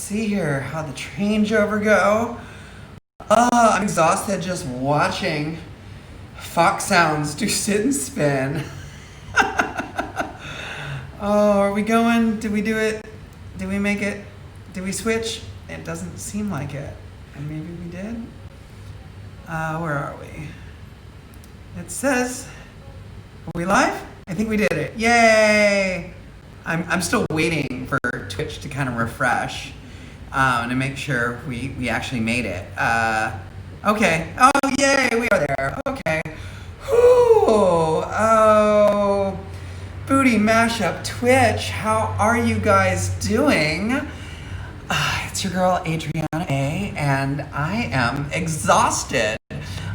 see here. How'd the changeover go? I'm exhausted just watching Fox Sounds do sit and spin. Oh, are we going? Did we do it? Did we make it? Did we switch? It doesn't seem like it. And maybe we did? Where are we? It says, are we live? I think we did it. Yay! I'm still waiting for Twitch to kind of refresh to make sure we actually made it. Okay. Oh, yay! We are there. Okay. Whew. Oh, Booty Mashup Twitch. How are you guys doing? It's your girl Adriana A, and I am exhausted.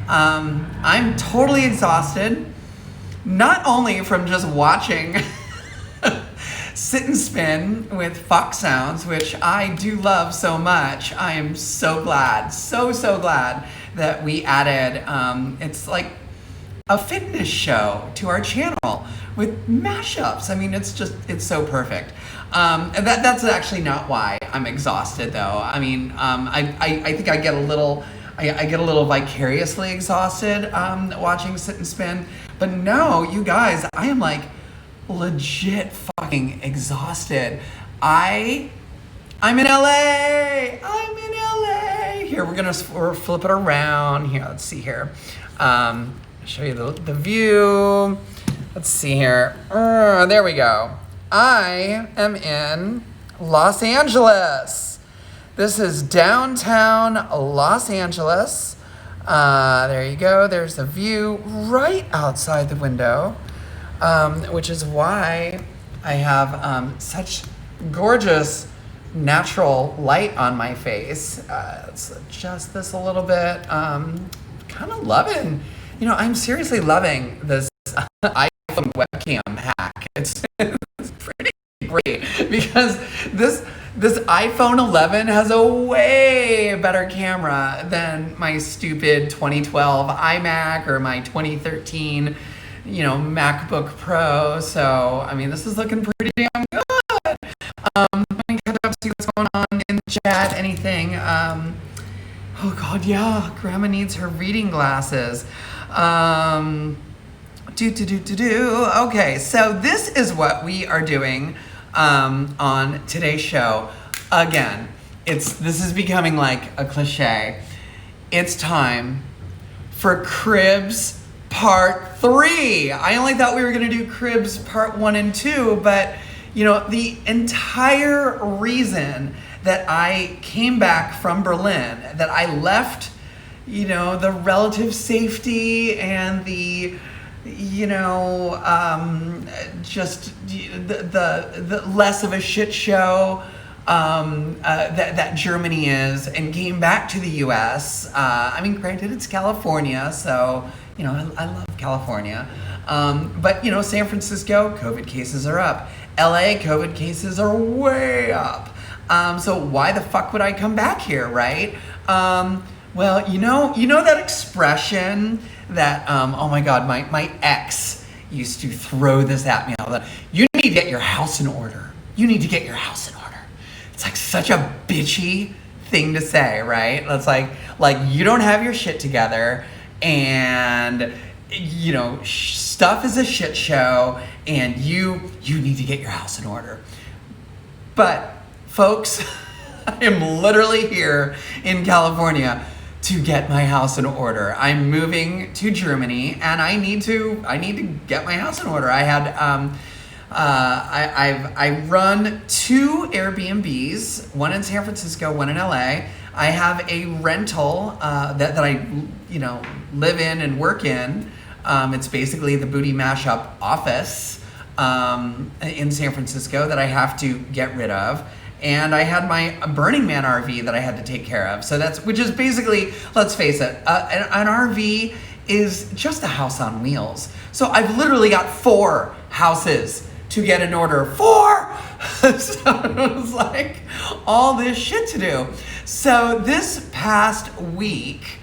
I'm totally exhausted. Not only from just watching Sit and Spin with Fox Sounds, which I do love so much. I am so glad, so glad that we added, it's like a fitness show to our channel with mashups. I mean, it's so perfect. And that's actually not why I'm exhausted though. I mean, I think I get a little vicariously exhausted watching Sit and Spin. But no, you guys, I am like legit fucking exhausted. I'm in LA. I'm in LA. Here, we're flip it around. Here, let's see here. Show you the view. Let's see here. There we go. I am in Los Angeles. This is downtown Los Angeles. There you go. There's the view right outside the window, which is why I have such gorgeous natural light on my face. Let's adjust this a little bit. Kind of loving, I'm seriously loving this iPhone webcam hack. It's pretty great because this iPhone 11 has a way better camera than my stupid 2012 iMac or my 2013, MacBook Pro. So, I mean, this is looking pretty damn good. Let me catch up, see what's going on in the chat, anything. Oh God, yeah, Grandma needs her reading glasses. Okay, so this is what we are doing on today's show. Again, this is becoming like a cliche. It's time for Cribs Part 3. I only thought we were going to do Cribs Part 1 and 2, but the entire reason that I came back from Berlin, that I left, the relative safety and the just the less of a shit show that Germany is, and came back to the U.S. I mean, granted, it's California, so I love California, but San Francisco, COVID cases are up. LA, COVID cases are way up. So why the fuck would I come back here, right? Well, you know that expression that, oh my God, my ex used to throw this at me all the time. You need to get your house in order. You need to get your house in order. It's like such a bitchy thing to say, right? It's like you don't have your shit together, and stuff is a shit show, and you need to get your house in order. But folks, I am literally here in California to get my house in order. I'm moving to Germany, and I need to get my house in order. I had I run 2 Airbnbs, one in San Francisco, one in LA. I have a rental that I live in and work in. It's basically the Booty Mashup office in San Francisco that I have to get rid of. And I had my Burning Man RV that I had to take care of. So which is basically, let's face it, an RV is just a house on wheels. So I've literally got 4 houses to get in order. 4! So it was like all this shit to do. So this past week,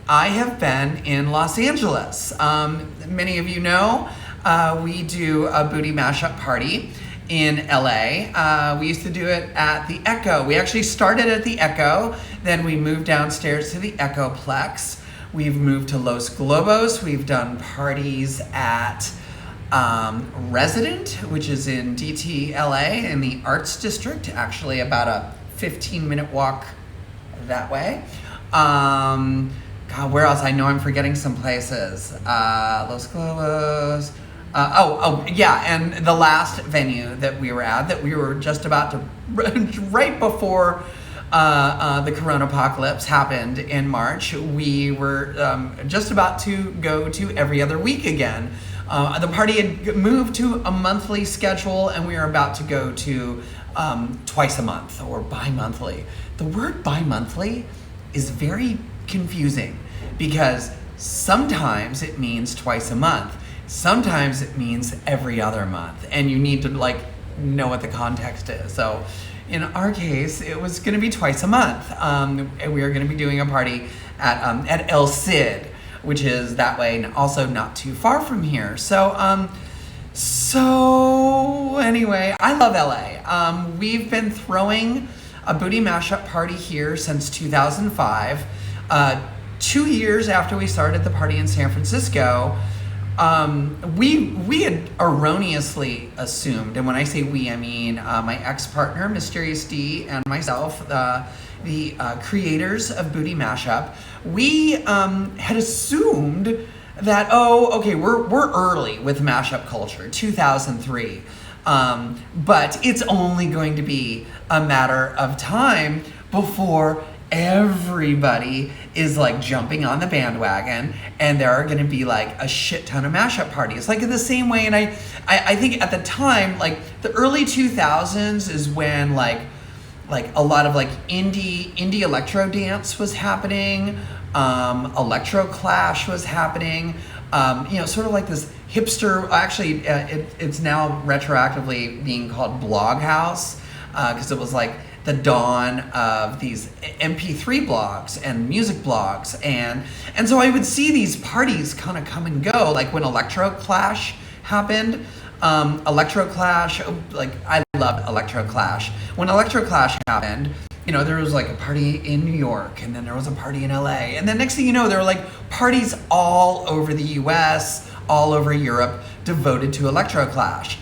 I have been in Los Angeles. Many of you know, we do a Booty Mashup party. in LA. We used to do it at the Echo. We actually started at the Echo, then we moved downstairs to the Echoplex. We've moved to Los Globos. We've done parties at Resident, which is in DT LA in the Arts District, actually about a 15-minute walk that way. God, where else? I know I'm forgetting some places. Los Globos. Yeah, and the last venue that we were at, that we were just about to, right before the Corona apocalypse happened in March, we were just about to go to every other week again. The party had moved to a monthly schedule, and we were about to go to twice a month or bi-monthly. The word bi-monthly is very confusing because sometimes it means twice a month. Sometimes it means every other month, and you need to know what the context is. So in our case, it was going to be twice a month. We were going to be doing a party at El Cid, which is that way, and also not too far from here. So anyway, I love LA. We've been throwing a booty mashup party here since 2005. 2 years after we started the party in San Francisco, we had erroneously assumed, and when I say we, I mean my ex-partner, Mysterious D, and myself, the creators of Booty Mashup, we had assumed that, we're early with mashup culture, 2003, but it's only going to be a matter of time before everybody is jumping on the bandwagon, and there are going to be a shit ton of mashup parties, in the same way. And I think at the time, the early 2000s is when a lot of indie electro dance was happening, electro clash was happening, sort of this hipster, actually it's now retroactively being called blog house, because it was the dawn of these MP3 blogs and music blogs, and so I would see these parties kind of come and go, when Electro Clash happened. Electro Clash, I loved Electro Clash. When Electro Clash happened, there was a party in New York, and then there was a party in LA, and then next thing you know, there were parties all over the US, all over Europe, devoted to Electro Clash.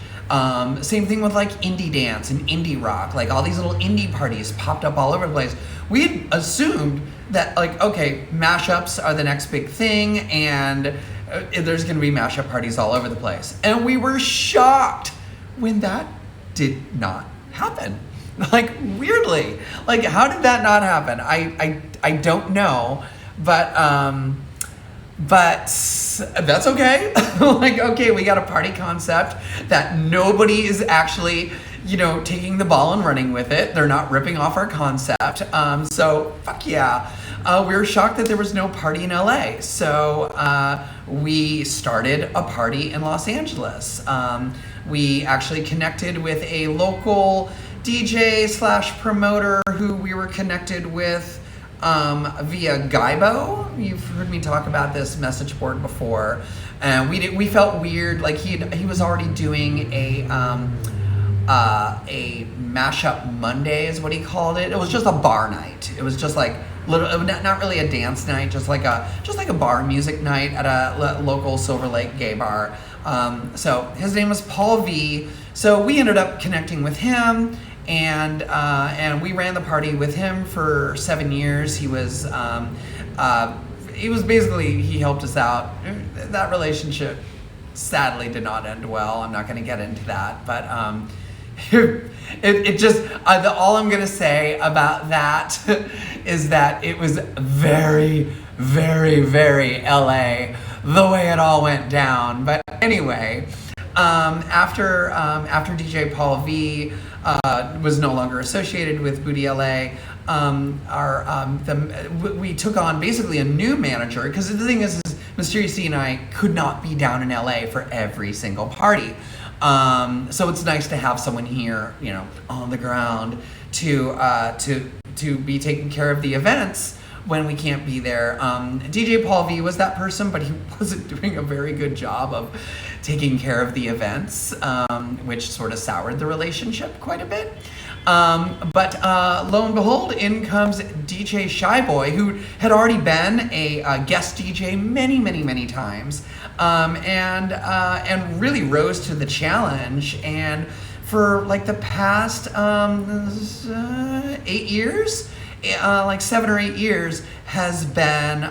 Same thing with indie dance and indie rock, all these little indie parties popped up all over the place. We had assumed that mashups are the next big thing, and there's going to be mashup parties all over the place. And we were shocked when that did not happen. Weirdly, how did that not happen? I don't know, but that's okay. Okay, we got a party concept that nobody is actually, taking the ball and running with it. They're not ripping off our concept. So fuck yeah. We were shocked that there was no party in LA. So we started a party in Los Angeles. We actually connected with a local DJ / promoter who we were connected with via Gaibo. You've heard me talk about this message board before, and we felt weird. He was already doing a mashup Monday is what he called it. It was just a bar night. It was just not really a dance night, just like a bar music night at a local Silver Lake gay bar. So his name was Paul V. So we ended up connecting with him. And we ran the party with him for 7 years. He was basically, he helped us out. That relationship sadly did not end well. I'm not going to get into that, but it just, all I'm going to say about that is that it was very, very, very LA, the way it all went down. But anyway, after DJ Paul V was no longer associated with Booty LA, we took on basically a new manager, because the thing is Mysterious D and I could not be down in LA for every single party. So it's nice to have someone here, on the ground to be taking care of the events when we can't be there. DJ Paul V was that person, but he wasn't doing a very good job of taking care of the events, which sort of soured the relationship quite a bit. But lo and behold, in comes DJ Shy Boy, who had already been a guest DJ many times, and really rose to the challenge. And for like the past 8 years, like 7 or 8 years, has been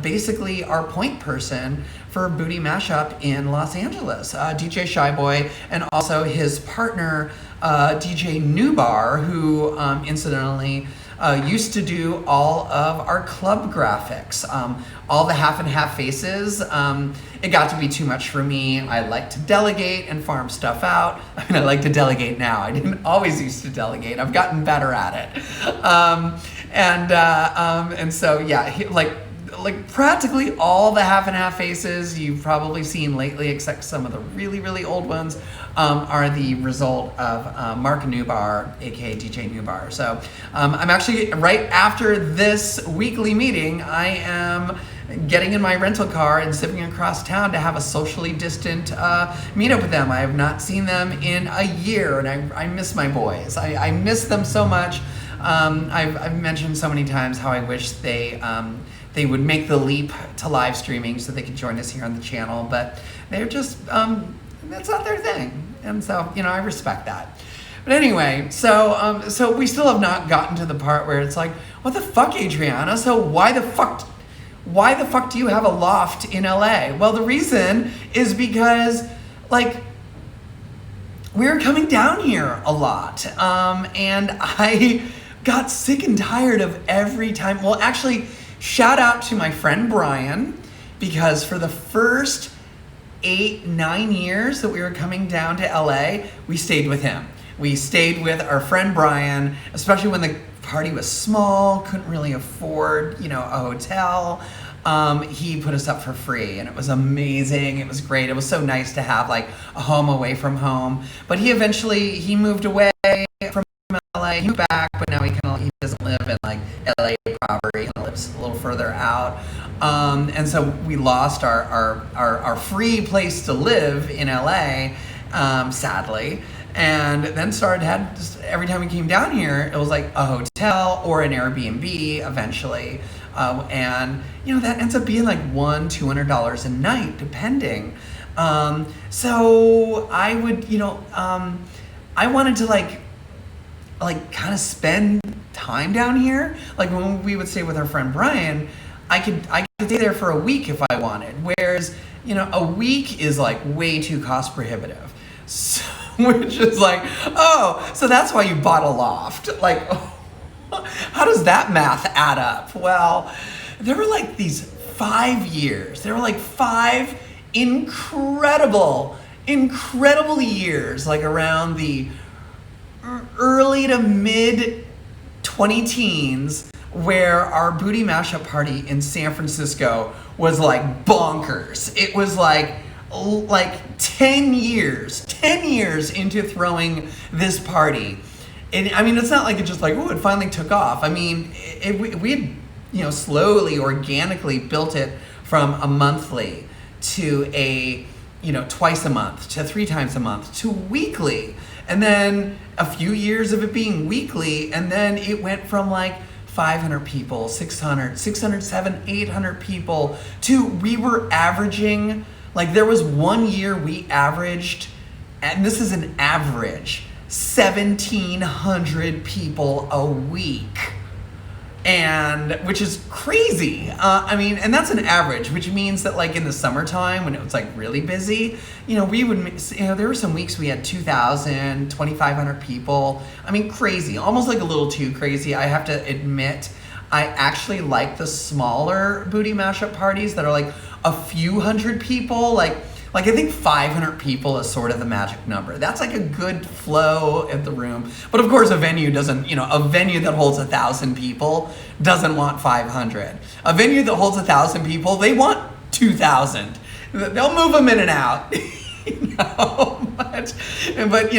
basically our point person for Booty Mashup in Los Angeles. DJ Shy Boy, and also his partner, DJ Newbar, who incidentally used to do all of our club graphics, all the half and half faces. It got to be too much for me. I like to delegate and farm stuff out. I mean, I like to delegate now. I didn't always used to delegate. I've gotten better at it. And so yeah, like practically all the half and half faces you've probably seen lately, except some of the really old ones, are the result of Mark Newbar, aka DJ Newbar. So I'm actually, right after this weekly meeting, I am getting in my rental car and zipping across town to have a socially distant meetup with them. I have not seen them in a year, and I miss my boys. I miss them so much. I've mentioned so many times how I wish they would make the leap to live streaming so they could join us here on the channel, but they're just, that's not their thing. And so, I respect that. But anyway, so we still have not gotten to the part where it's like, what the fuck, Adriana? So why the fuck do you have a loft in LA? Well, the reason is because, like, we're coming down here a lot. And I got sick and tired of every time. Well, actually, shout out to my friend Brian, because for the first 8-9 years that we were coming down to LA, we stayed with him. We stayed with our friend Brian, especially when the party was small, couldn't really afford, a hotel. He put us up for free, and it was amazing. It was great. It was so nice to have like a home away from home. But he moved away from LA. He moved back, but now he doesn't live in like LA proper. He lives a little further out. And so we lost our free place to live in LA, sadly. And then every time we came down here, it was like a hotel or an Airbnb eventually. And that ends up being like $100-$200 a night, depending. So I would, I wanted to like kind of spend time down here. Like when we would stay with our friend Brian, I could stay there for a week if I wanted. Whereas, a week is like way too cost prohibitive. So, which is like, oh, so that's why you bought a loft. Like, how does that math add up? Well, there were like these 5 years. There were like 5 incredible years, like around the early to mid 20-teens, where our Booty Mashup party in San Francisco was like bonkers. It was like 10 years into throwing this party. And I mean, it's not like it just like, it finally took off. I mean, we had, slowly, organically built it from a monthly to a, twice a month to 3 times a month to weekly. And then a few years of it being weekly. And then it went from like 500 people, 600, 700, 800 people to we were averaging, like there was 1 year we averaged, and this is an average, 1,700 people a week, and which is crazy. I mean, and that's an average, which means that like in the summertime when it was like really busy, we would, there were some weeks we had 2,000, 2,500 people. I mean, crazy, almost like a little too crazy. I have to admit, I actually like the smaller Booty Mashup parties that are like a few hundred people, like I think 500 people is sort of the magic number. That's like a good flow at the room. But of course a venue doesn't, a venue that holds 1,000 people doesn't want 500. A venue that holds 1,000 people, they want 2,000. They'll move them in and out. But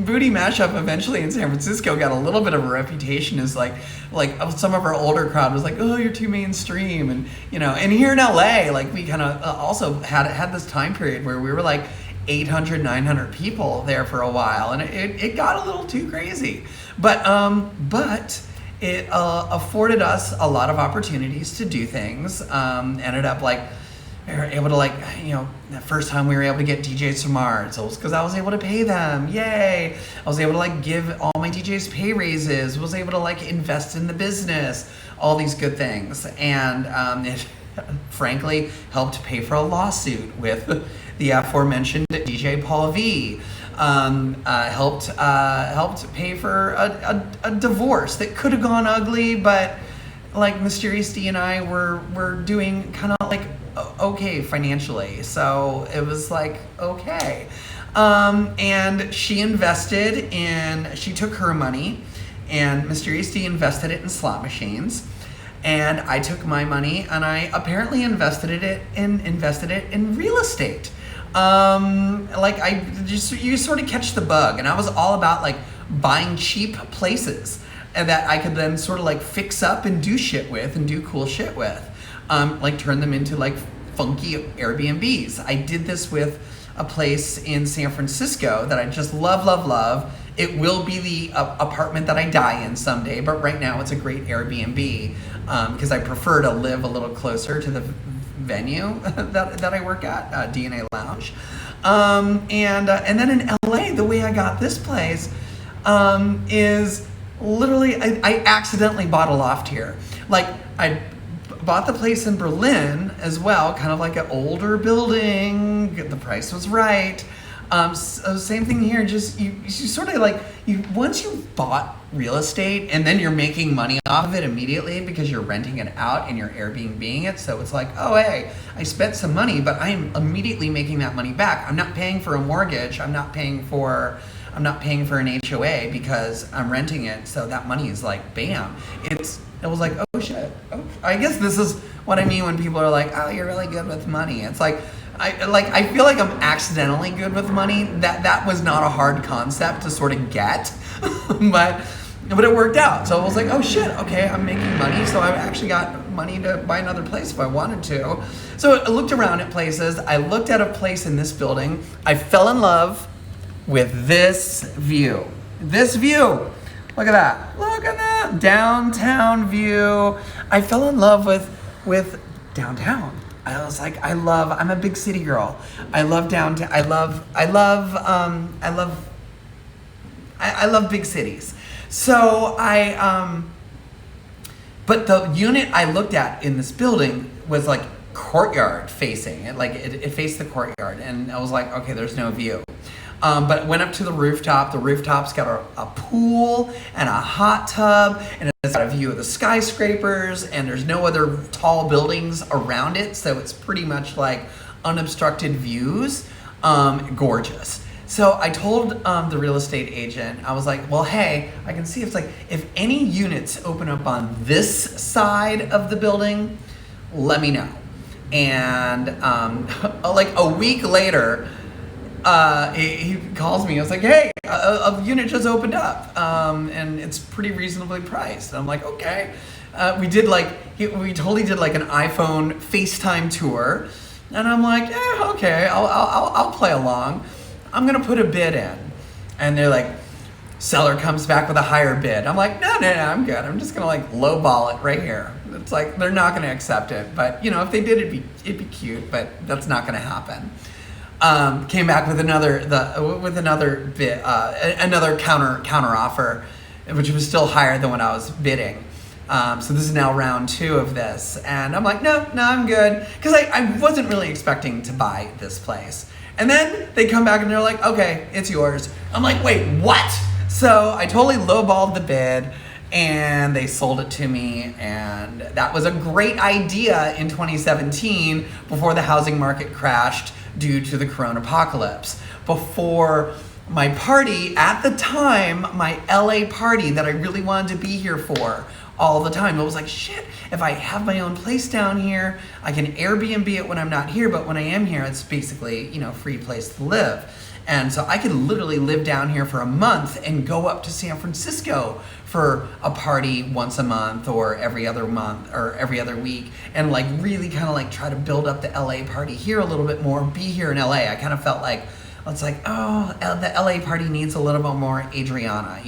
Booty Mashup eventually in San Francisco got a little bit of a reputation as like some of our older crowd was like, oh, you're too mainstream, and and here in LA, like we kind of also had this time period where we were like 800, 900 people there for a while, and it got a little too crazy, but it afforded us a lot of opportunities to do things. Ended up like we were able to the first time we were able to get DJs from Mars, it was because I was able to pay them. Yay! I was able to give all my DJs pay raises. Was able to invest in the business. All these good things, and it frankly helped pay for a lawsuit with the aforementioned DJ Paul V. Helped pay for a divorce that could have gone ugly, but Mysterious D and I were doing kind of okay financially, so it was okay. And she took her money, and Mysterious D invested it in slot machines, and I took my money and I apparently invested it in real estate. You sort of catch the bug, and I was all about buying cheap places and that I could then sort of fix up and do shit with and do cool shit with, turn them into funky Airbnbs. I did this with a place in San Francisco that I just love. It will be the apartment that I die in someday, but right now it's a great Airbnb because I prefer to live a little closer to the venue that I work at, DNA Lounge. And then in LA, the way I got this place is literally I accidentally bought a loft here. I bought the place in Berlin as well, kind of an older building. The price was right. So same thing here. Just you sort of once you've bought real estate and then you're making money off of it immediately because you're renting it out and you're Airbnb-ing it. So it's oh hey, I spent some money, but I'm immediately making that money back. I'm not paying for a mortgage. I'm not paying for an HOA because I'm renting it. So that money is bam. It was oh shit. Oh, I guess this is what I mean when people are oh, you're really good with money. It's I feel like I'm accidentally good with money. That was not a hard concept to sort of get, but it worked out. So I was oh shit, okay, I'm making money, so I actually got money to buy another place if I wanted to. So I looked around at places. I looked at a place in this building. I fell in love with this view. This view. Look at that. Look at that downtown view. I fell in love with downtown. I was I'm a big city girl. I love downtown. I love big cities. So but the unit I looked at in this building was courtyard facing. It faced the courtyard, and I was okay, there's no view. But went up to the rooftop. The rooftop's got a pool and a hot tub, and it's got a view of the skyscrapers, and there's no other tall buildings around it, so it's pretty much unobstructed views. Gorgeous. So I told the real estate agent, I was well, hey, I can see if any units open up on this side of the building, let me know. And a week later, he calls me. I was hey, a unit just opened up, and it's pretty reasonably priced. And I'm okay. We totally did an iPhone FaceTime tour, and I'm okay, I'll play along. I'm gonna put a bid in, and they're seller comes back with a higher bid. I'm no, I'm good. I'm just gonna lowball it right here. It's they're not gonna accept it, but if they did, it'd be cute, but that's not gonna happen. Came back with another bid, another counter offer, which was still higher than what I was bidding. So this is now round 2 of this, and I'm no, I'm good, because I wasn't really expecting to buy this place. And then they come back and they're okay, it's yours. I'm wait, what? So I totally lowballed the bid, and they sold it to me, and that was a great idea in 2017 before the housing market crashed due to the corona apocalypse. Before my party at the time, my LA party that I really wanted to be here for all the time. It was shit, if I have my own place down here, I can Airbnb it when I'm not here, but when I am here, it's basically, free place to live. And so I could literally live down here for a month and go up to San Francisco for a party once a month or every other month or every other week, and like really kind of like try to build up the LA party here a little bit more, be here in LA. I kind of felt like, it's like, oh, the LA party needs a little bit more Adriana,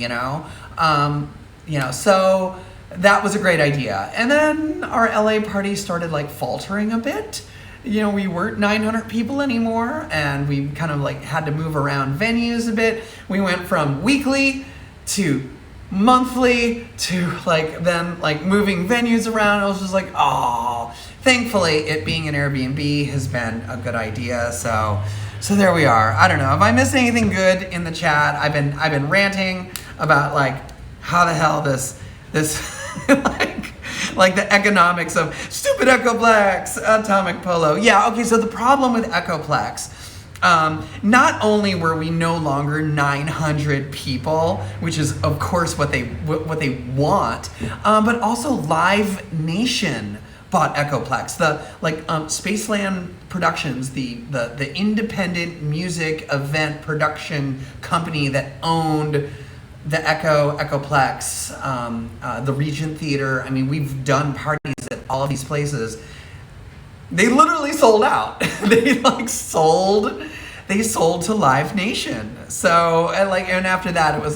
so that was a great idea. And then our LA party started like faltering a bit. We weren't 900 people anymore, and we kind of like had to move around venues a bit. We went from weekly to monthly to then moving venues around. I was just like, oh, thankfully it being an Airbnb has been a good idea. So there we are. I don't know. Have I missed anything good in the chat? I've been ranting about how the hell this like the economics of stupid Echoplex, Atomic Polo. Yeah, okay, so the problem with Echoplex, not only were we no longer 900 people, which is of course what they want, but also Live Nation bought Echoplex. The Spaceland Productions, the independent music event production company that owned the Echoplex, the Regent Theater. I mean, we've done parties at all of these places. They literally sold out. They sold to Live Nation. So and after that it was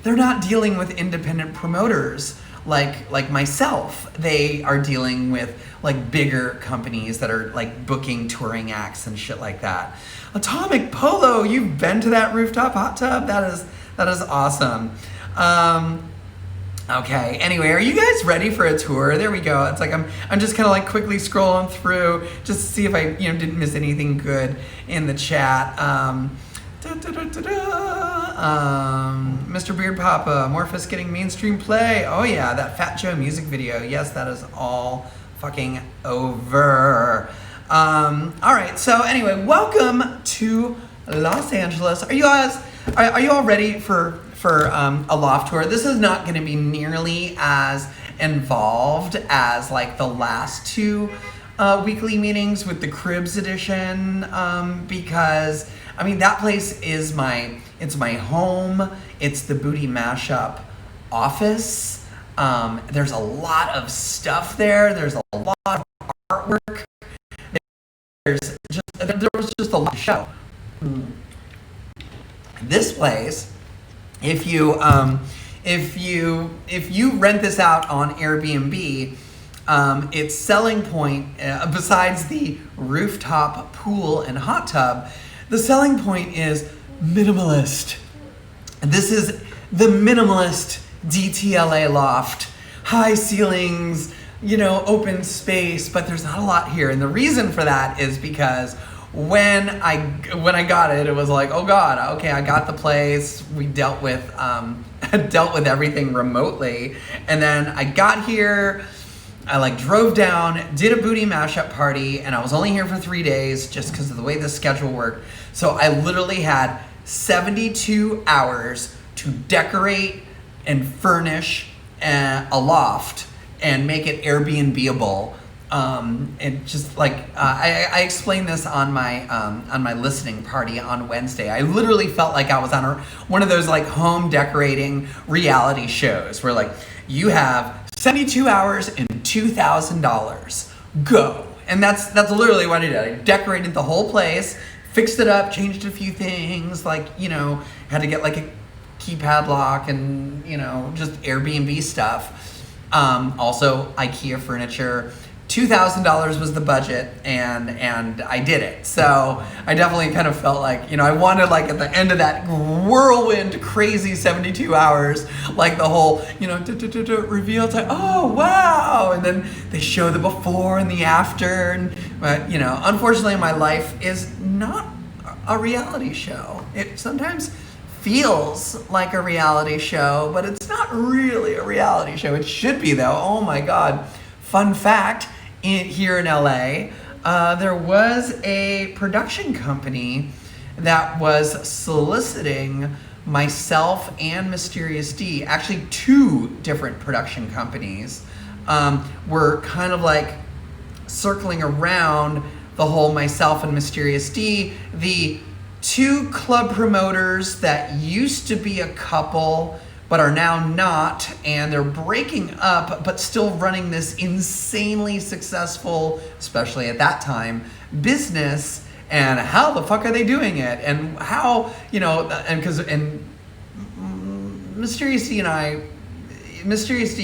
they're not dealing with independent promoters like myself. They are dealing with bigger companies that are booking touring acts and shit like that. Atomic Polo, you've been to that rooftop hot tub? That is awesome. Okay, anyway, are you guys ready for a tour? There we go. It's I'm just kind of quickly scrolling through just to see if I didn't miss anything good in the chat. Mr. Beard Papa, Morphus getting mainstream play. Oh yeah, that Fat Joe music video. Yes, that is all fucking over. All right, so anyway, welcome to Los Angeles. Are you all ready for a loft tour? This is not going to be nearly as involved as the last two weekly meetings with the Cribs edition, because that place is my home. It's the Booty Mashup office. There's a lot of stuff there. There's a lot of artwork. There was just a lot to show. This place, if you rent this out on Airbnb, its selling point, besides the rooftop pool and hot tub, the selling point is minimalist. This is the minimalist DTLA loft. High ceilings, open space, but there's not a lot here. And the reason for that is because when I got it, it was oh God, okay, I got the place. We dealt with everything remotely, and then I got here. I drove down, did a Booty Mashup party, and I was only here for 3 days just because of the way the schedule worked. So I literally had 72 hours to decorate and furnish a loft and make it Airbnb-able. And just I explained this on my listening party on Wednesday. I literally felt like I was on one of those home decorating reality shows where you have 72 hours and $2,000. Go. And that's literally what I did. I decorated the whole place, fixed it up, changed a few things, had to get a keypad lock and just Airbnb stuff. Also IKEA furniture. $2,000 was the budget, and I did it. So I definitely kind of felt I wanted at the end of that whirlwind crazy 72 hours, the whole reveal time. Oh wow! And then they show the before and the after. But unfortunately, my life is not a reality show. It sometimes feels like a reality show, but it's not really a reality show. It should be though. Oh my God! Fun fact. Here in LA, there was a production company that was soliciting myself and Mysterious D. Actually, two different production companies were kind of circling around the whole myself and Mysterious D. The two club promoters that used to be a couple but are now not, and they're breaking up but still running this insanely successful, especially at that time, business. And how the fuck are they doing it? And how, and Mysterious D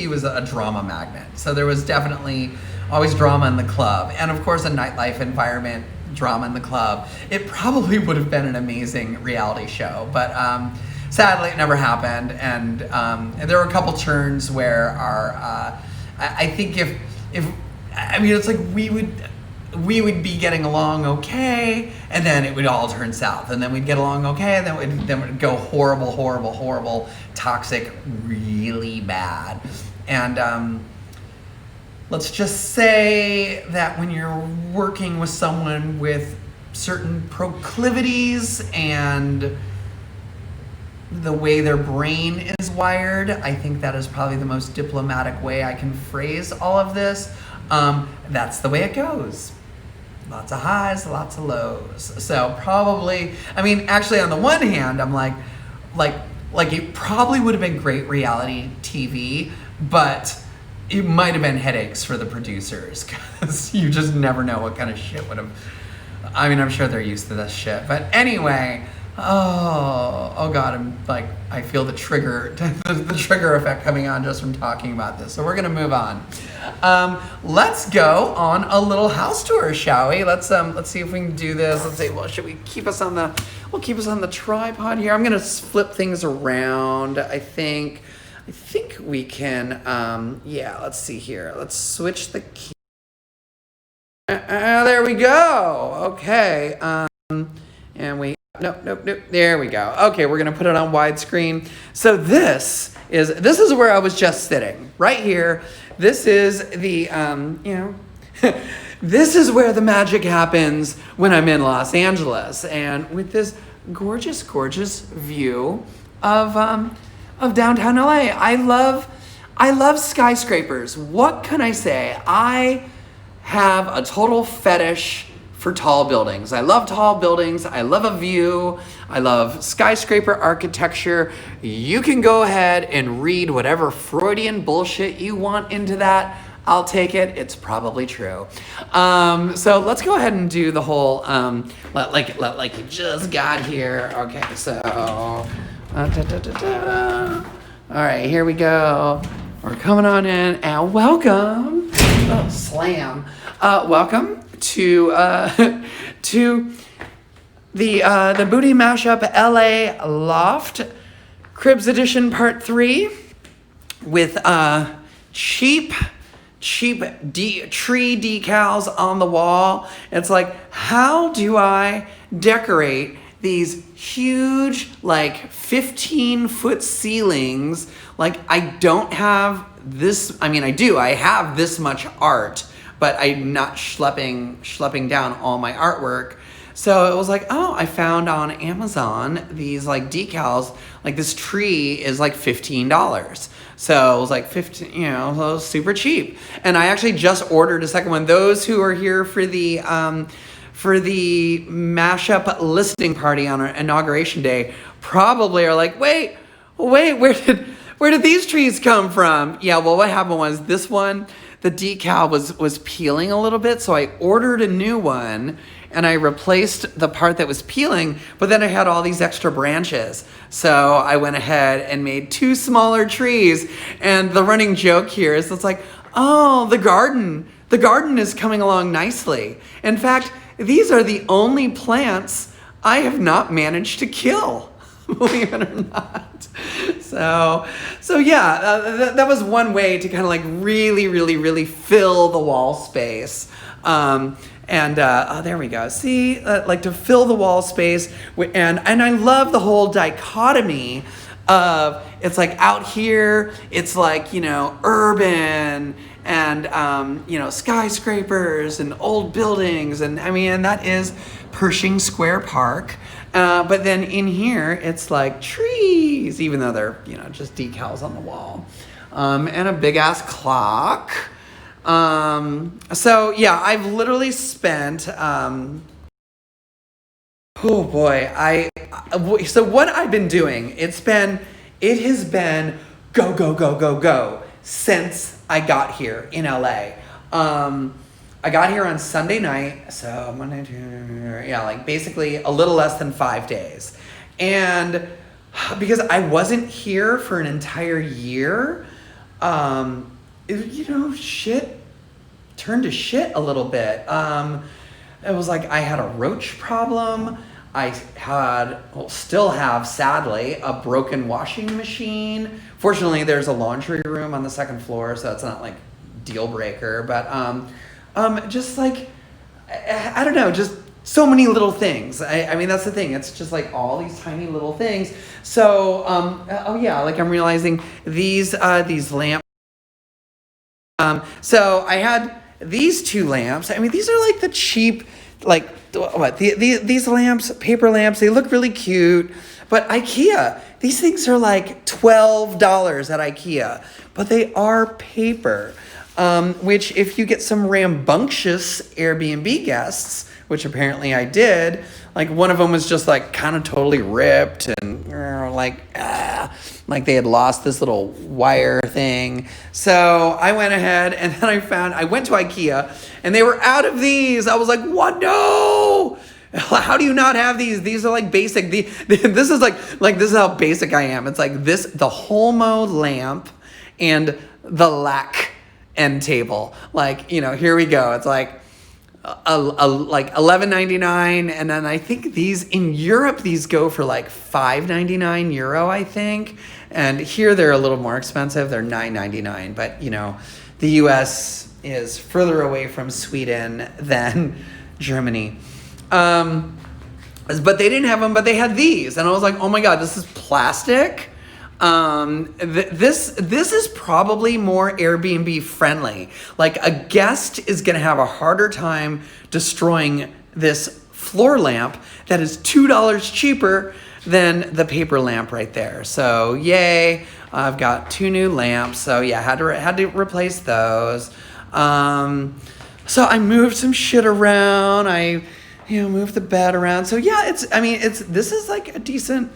was a drama magnet. So there was definitely always drama in the club. And of course, a nightlife environment, drama in the club. It probably would have been an amazing reality show. But sadly, it never happened. And there were a couple turns where I think it's like we would be getting along okay, and then it would all turn south, and then we'd get along okay, and then it would go horrible, toxic, really bad. And let's just say that when you're working with someone with certain proclivities and the way their brain is wired, I think that is probably the most diplomatic way I can phrase all of this. That's the way it goes. Lots of highs, lots of lows. So probably, actually on the one hand, I'm like it probably would have been great reality TV, but it might have been headaches for the producers, because you just never know what kind of shit would have. I'm sure they're used to this shit. But anyway, oh God, I feel the trigger effect coming on just from talking about this. So we're gonna move on. Let's go on a little house tour, shall we? Let's see if we can do this. Let's see. Well, should we keep us on the tripod here? I'm gonna flip things around. I think we can. Yeah. Let's see here. Let's switch the key. There we go. Okay. And we. Nope. There we go. Okay, we're gonna put it on widescreen. So this is where I was just sitting, right here. This is the this is where the magic happens when I'm in Los Angeles, and with this gorgeous view of downtown LA. I love skyscrapers. What can I say? I have a total fetish for tall buildings. I love tall buildings. I love a view. I love skyscraper architecture. You can go ahead and read whatever Freudian bullshit you want into that. I'll take it. It's probably true. So let's go ahead and do the whole like you just got here. Okay, so all right, here we go. We're coming on in, and welcome. Oh, slam. Welcome to the Booty Mashup LA Loft Cribs Edition Part 3 with cheap tree decals on the wall. It's like, how do I decorate these huge 15-foot ceilings? I don't have this. I do. I have this much art, but I'm not schlepping down all my artwork. So it was like, oh, I found on Amazon these decals. This tree is $15. So it was 15, so it was super cheap. And I actually just ordered a second one. Those who are here for the mashup listing party on our inauguration day probably are like, wait, where did these trees come from? Yeah, well, what happened was this one, the decal was peeling a little bit, so I ordered a new one, and I replaced the part that was peeling, but then I had all these extra branches. So I went ahead and made two smaller trees, and the running joke here is it's oh, the garden is coming along nicely. In fact, these are the only plants I have not managed to kill. Believe it or not. So yeah, that was one way to kind of really fill the wall space. Oh, there we go. See, to fill the wall space, and I love the whole dichotomy of it's out here, it's urban and skyscrapers and old buildings, and that is Pershing Square Park. But then in here, it's trees, even though they're, just decals on the wall. And a big ass clock. So yeah, I've literally spent, Oh boy, so what I've been doing, it has been go, go, go, go, go since I got here in LA. I got here on Sunday night, so Monday, Tuesday, yeah, like basically a little less than 5 days. And because I wasn't here for an entire year, shit turned to shit a little bit. It was like I had a roach problem. Still have, sadly, a broken washing machine. Fortunately, there's a laundry room on the second floor, so it's not like deal breaker. But just like, I don't know, just so many little things. I mean, that's the thing. It's just like all these tiny little things. So, like I'm realizing these lamps. So I had these two lamps. I mean, these are like the cheap, like what? These lamps, paper lamps. They look really cute. But IKEA, these things are like $12 at IKEA, but they are paper. Which if you get some rambunctious Airbnb guests, which apparently I did, like one of them was just like kind of totally ripped and like they had lost this little wire thing. So I went ahead and then I went to IKEA and they were out of these. I was like, what? No! How do you not have these? These are like basic. This is like this is how basic I am. It's like this, the Holmo lamp and the lac end table. Like, here we go. It's like like $11.99, and then I think these in Europe these go for like €5.99, I think, and here they're a little more expensive. They're $9.99, but the US is further away from Sweden than Germany. But they didn't have them, but they had these, and I was like, oh my god, this is plastic. This is probably more Airbnb friendly. Like a guest is going to have a harder time destroying this floor lamp that is $2 cheaper than the paper lamp right there. So yay, I've got 2 new lamps. So yeah, had to replace those. So I moved some shit around. I moved the bed around. So yeah, this is like a decent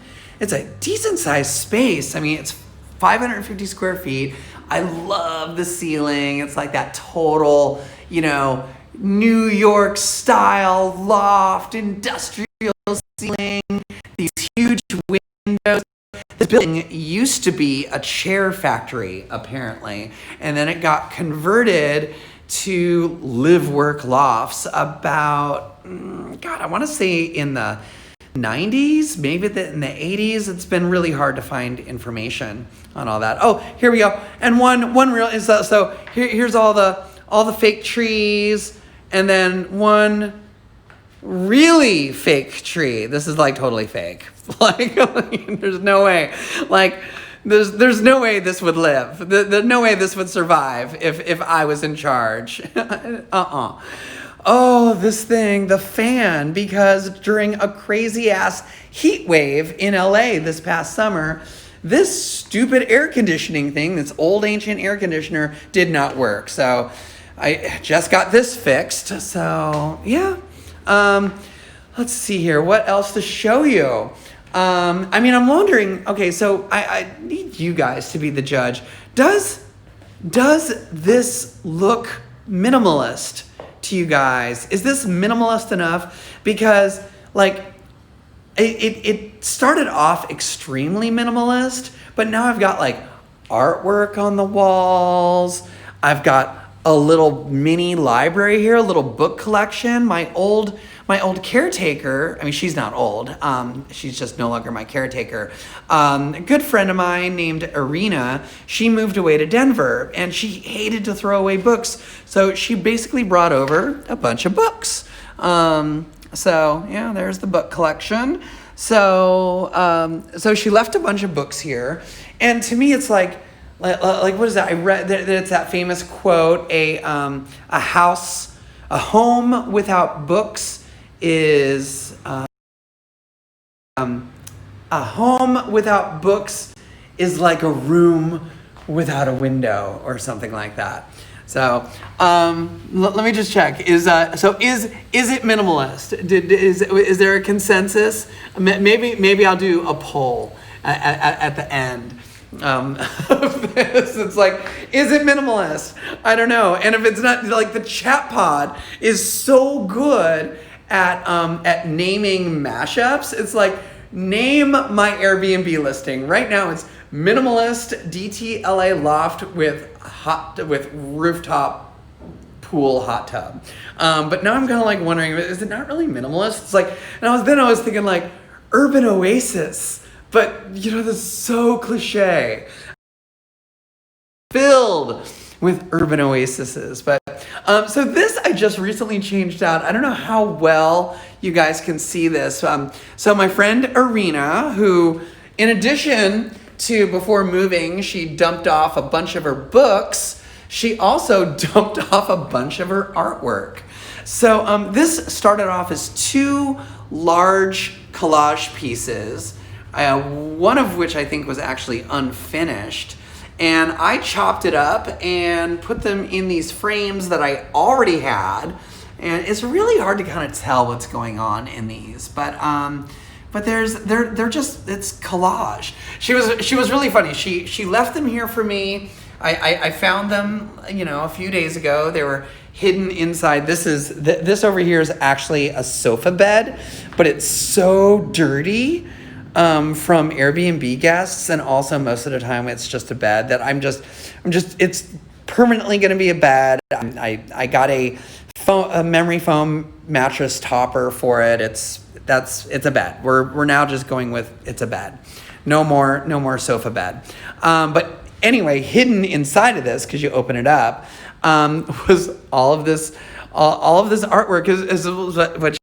sized space. I mean, it's 550 square feet. I love the ceiling. It's like that total, New York style loft, industrial ceiling, these huge windows. This building used to be a chair factory, apparently, and then it got converted to live-work lofts about, I want to say in the 90s, maybe in the 80s. It's been really hard to find information on all that. Oh, here we go. And one real is that, so here's all the fake trees, and then one really fake tree. This is like totally fake. Like there's no way. Like there's no way this would live. There's no way this would survive if I was in charge. Oh, this thing, the fan, because during a crazy ass heat wave in LA this past summer, this stupid air conditioning thing, this old ancient air conditioner, did not work. So I just got this fixed. So yeah. Let's see here. What else to show you? I'm wondering, okay, so I need you guys to be the judge. Does this look minimalist to you guys? Is this minimalist enough? Because like it started off extremely minimalist, but now I've got like artwork on the walls. I've got a little mini library here, a little book collection. My old caretaker, I mean, she's not old. She's just no longer my caretaker. A good friend of mine named Arena, she moved away to Denver and she hated to throw away books. So she basically brought over a bunch of books. So yeah, there's the book collection. So she left a bunch of books here. And to me, it's like what is that? I read that it's that famous quote, a home without books is a home without books is like a room without a window or something like that. So let me just check. Is it minimalist? Is there a consensus? Maybe I'll do a poll at the end of this. It's like, is it minimalist? I don't know. And if it's not, like, the chat pod is so good at naming mashups. It's like, name my Airbnb listing right now. It's minimalist DTLA loft with rooftop pool hot tub. But now I'm kind of like wondering, is it not really minimalist? It's like, and I was thinking like urban oasis, but that's so cliche. Filled with urban oases. But so this I just recently changed out. I don't know how well you guys can see this. So my friend Arena, who in addition to before moving, she dumped off a bunch of her books, she also dumped off a bunch of her artwork. So this started off as 2 large collage pieces, one of which I think was actually unfinished. And I chopped it up and put them in these frames that I already had. And it's really hard to kind of tell what's going on in these, but they're just, it's collage. She was really funny. She left them here for me. I found them, a few days ago. They were hidden inside. This over here is actually a sofa bed, but it's so dirty from Airbnb guests, and also most of the time it's just a bed that it's permanently going to be a bed. I got a memory foam mattress topper for it. It's a bed. We're now just going with, it's a bed. No more sofa bed. But anyway, hidden inside of this, because you open it up, was all of this artwork.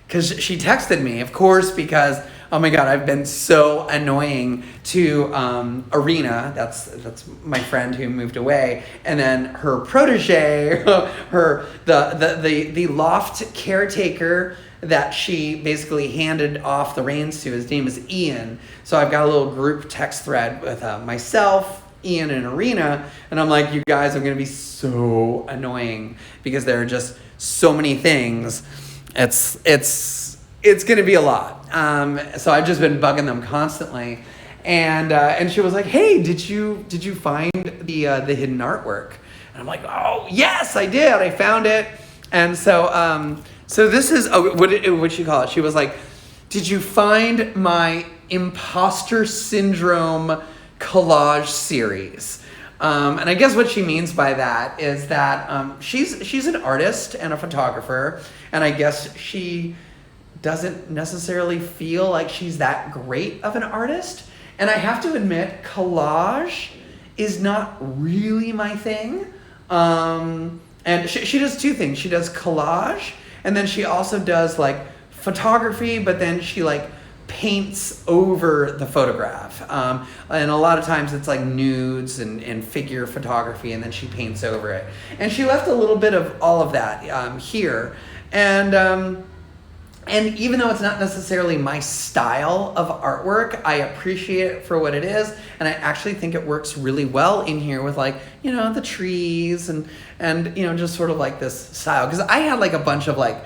Because she texted me, of course, because, oh my God, I've been so annoying to Arena. That's my friend who moved away, and then her protege, the loft caretaker that she basically handed off the reins to. His name is Ian. So I've got a little group text thread with myself, Ian, and Arena, and I'm like, you guys are gonna be so annoying because there are just so many things. It's gonna be a lot. So I've just been bugging them constantly, and she was like, "Hey, did you find the hidden artwork?" And I'm like, "Oh yes, I did. I found it." And so this is what she call it. She was like, "Did you find my imposter syndrome collage series?" And I guess what she means by that is that she's an artist and a photographer, and I guess she doesn't necessarily feel like she's that great of an artist. And I have to admit, collage is not really my thing. And she does 2 things. She does collage, and then she also does like photography, but then she like paints over the photograph. And a lot of times it's like nudes and figure photography, and then she paints over it. And she left a little bit of all of that here. And even though it's not necessarily my style of artwork, I appreciate it for what it is. And I actually think it works really well in here with like, the trees and just sort of like this style. Because I had like a bunch of like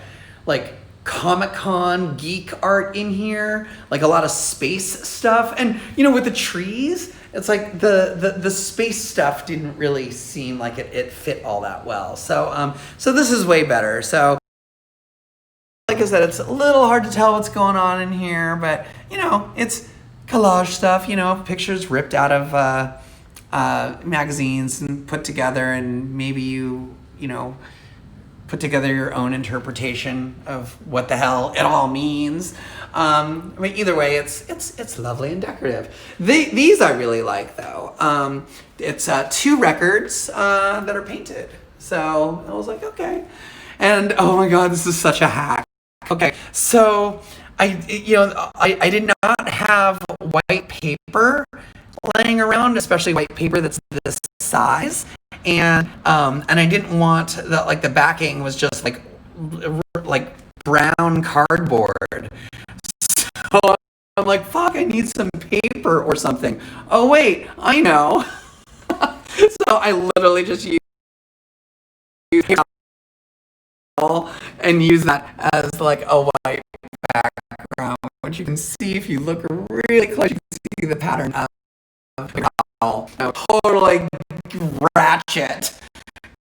Comic-Con geek art in here, like a lot of space stuff. And, with the trees, it's like the space stuff didn't really seem like it fit all that well. So this is way better. So, like I said, it's a little hard to tell what's going on in here, but, it's collage stuff, pictures ripped out of magazines and put together, and maybe you put together your own interpretation of what the hell it all means. Either way, it's lovely and decorative. These I really like, though. It's 2 records that are painted. So I was like, okay. And oh my God, this is such a hack. Okay, so I did not have white paper laying around, especially white paper that's this size, and I didn't want the backing was just like brown cardboard. So I'm like, fuck, I need some paper or something. Oh wait, I know. So I literally just use and use that as like a white background, which you can see if you look really close. You can see the pattern of the towel. Totally ratchet,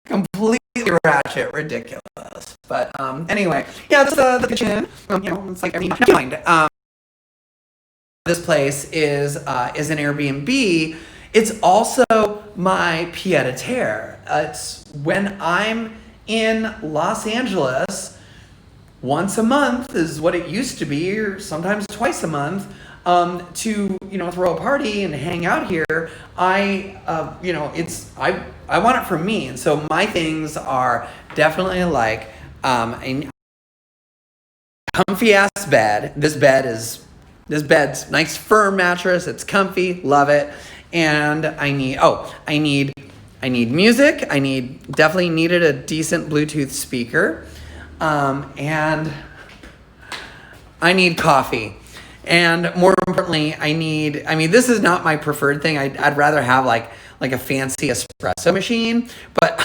completely ratchet, ridiculous. But anyway, yeah, this is the kitchen. It's like, I mean, never mind. This place is an Airbnb. It's also my pied-à-terre. It's when I'm in Los Angeles, once a month is what it used to be, or sometimes twice a month, to throw a party and hang out here. I want it for me, and so my things are definitely like a comfy ass bed. This bed's nice firm mattress. It's comfy, love it. And I need music. Definitely needed a decent Bluetooth speaker. And I need coffee. And more importantly, this is not my preferred thing. I'd rather have like a fancy espresso machine, but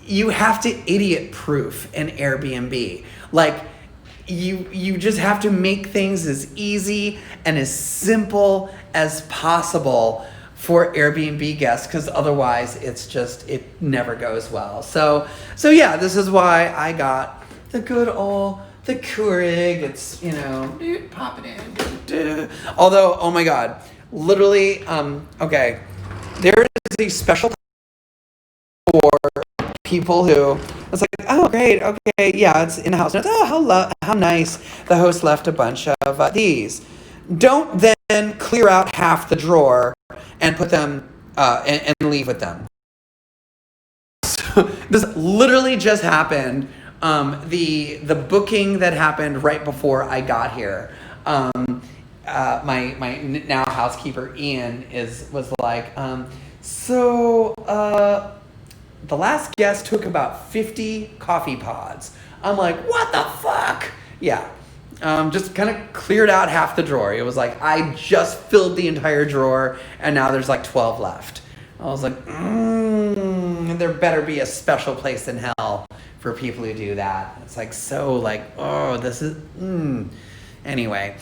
you have to idiot-proof an Airbnb. Like, you just have to make things as easy and as simple as possible for Airbnb guests, because otherwise it never goes well. So yeah, this is why I got the good old the Keurig. It's pop it in. Although, oh my God, literally, okay, there is a special for people who it's like, oh great, okay, yeah, it's in the house. Oh, how nice. The host left a bunch of these. Don't then clear out half the drawer and put them and leave with them. So, this literally just happened. The booking that happened right before I got here. My now housekeeper Ian was like, the last guest took about 50 coffee pods. I'm like, what the fuck? Yeah. Just kind of cleared out half the drawer. It was like, I just filled the entire drawer and now there's like 12 left. I was like, there better be a special place in hell for people who do that. It's like, so like, oh, this is, Anyway.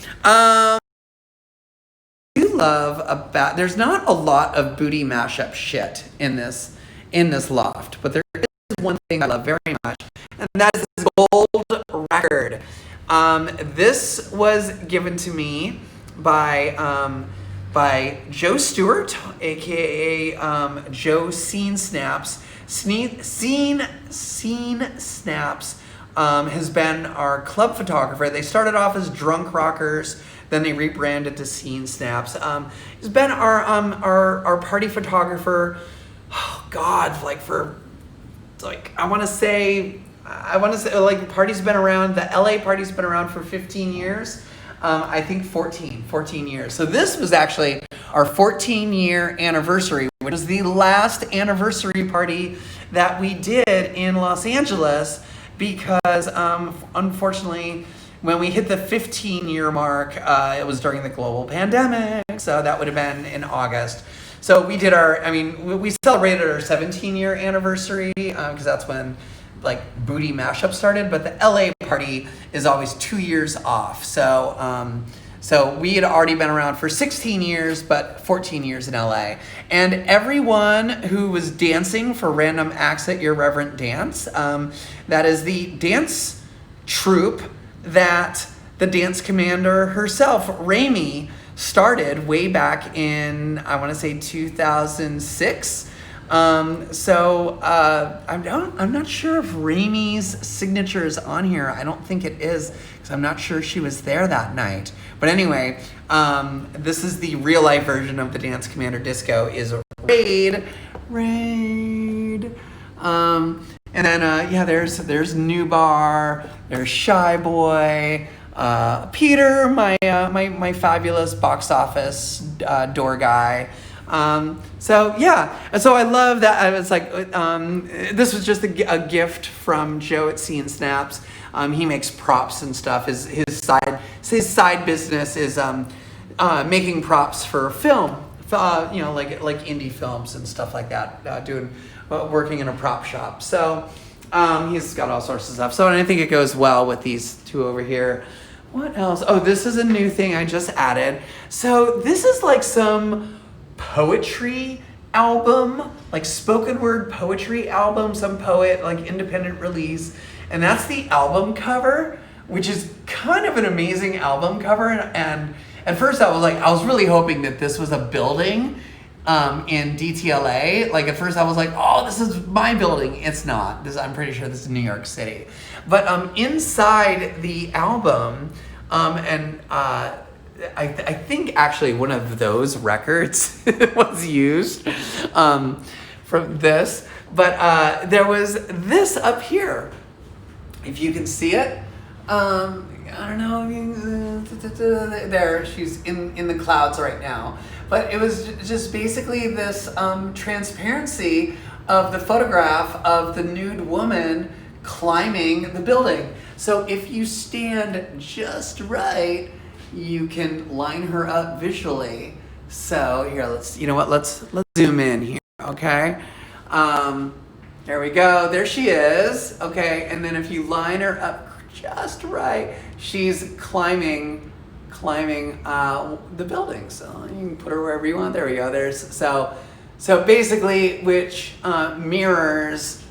There's not a lot of booty mashup shit in this loft, but there is one thing I love very much, and that is this gold record. This was given to me by Joe Stewart, aka Joe Scene Snaps. Scene Snaps has been our club photographer. They started off as Drunk Rockers, then they rebranded to Scene Snaps. He's been our party photographer. Oh God, I want to say like party's been around. The LA party's been around for 15 years. I think 14 years. So this was actually our 14-year anniversary, which was the last anniversary party that we did in Los Angeles, because unfortunately, when we hit the 15-year mark, it was during the global pandemic, so that would have been in August. So we did we celebrated our 17-year anniversary, because that's when like booty mashup started, but the LA party is always 2 years off. So we had already been around for 16 years, but 14 years in LA. And everyone who was dancing for Random Acts at Irreverent Dance, that is the dance troupe that the dance commander herself, Rami, started way back in, I want to say 2006. I'm not sure if Rami's signature is on here. I don't think it is, because I'm not sure she was there that night. But anyway, this is the real life version of the Dance Commander Disco, is Raid. And then there's New Bar, there's Shy Boy, Peter, my fabulous box office door guy. So yeah, and so I love that. I was like, this was just a gift from Joe at Scene Snaps. He makes props and stuff. His side business is making props for film. Like indie films and stuff like that. Working in a prop shop. So he's got all sorts of stuff. So and I think it goes well with these two over here. What else? Oh, this is a new thing I just added. So this is like some poetry album, like spoken word poetry album, some poet, like independent release. And that's the album cover, which is kind of an amazing album cover. And at first I was really hoping that this was a building in DTLA. Like at first I was like, oh, this is my building. It's not. I'm pretty sure this is New York City. But inside the album, I think actually one of those records was used from this. But there was this up here. If you can see it. I don't know. There, she's in the clouds right now. But it was just basically this transparency of the photograph of the nude woman climbing the building. So if you stand just right, you can line her up visually. So here, let's zoom in here, okay? There we go. There she is. Okay, and then if you line her up just right, she's climbing the building. So you can put her wherever you want. There we go. So basically, which mirrors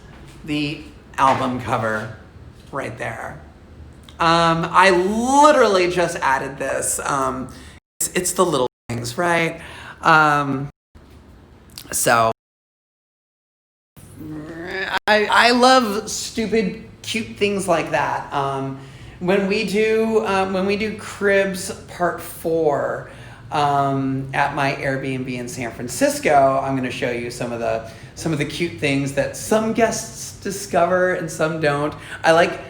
the album cover right there. I literally just added this. It's the little things, right? So I love stupid, cute things like that. When we do Cribs Part 4 at my Airbnb in San Francisco, I'm going to show you some of the cute things that some guests discover and some don't. I like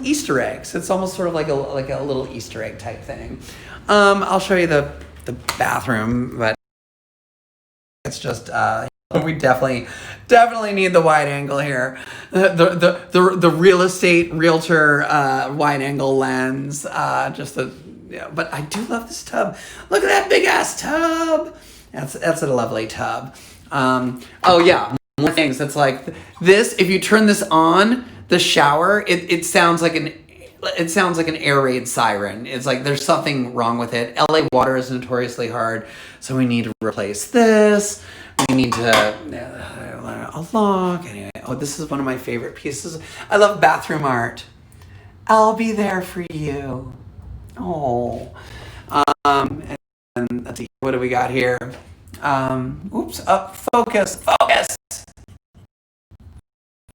Easter eggs. It's almost sort of like a little Easter egg type thing. I'll show you the bathroom, but it's just we definitely need the wide angle here. The real estate realtor wide angle lens. But I do love this tub. Look at that big ass tub. That's a lovely tub. Oh yeah, more things. That's like this. If you turn this on, the shower, it sounds like an air raid siren. It's like there's something wrong with it. LA water is notoriously hard, so we need to replace this. We need to a lock. Anyway, this is one of my favorite pieces. I love bathroom art. I'll be there for you. Oh, and let's see, what do we got here? Focus.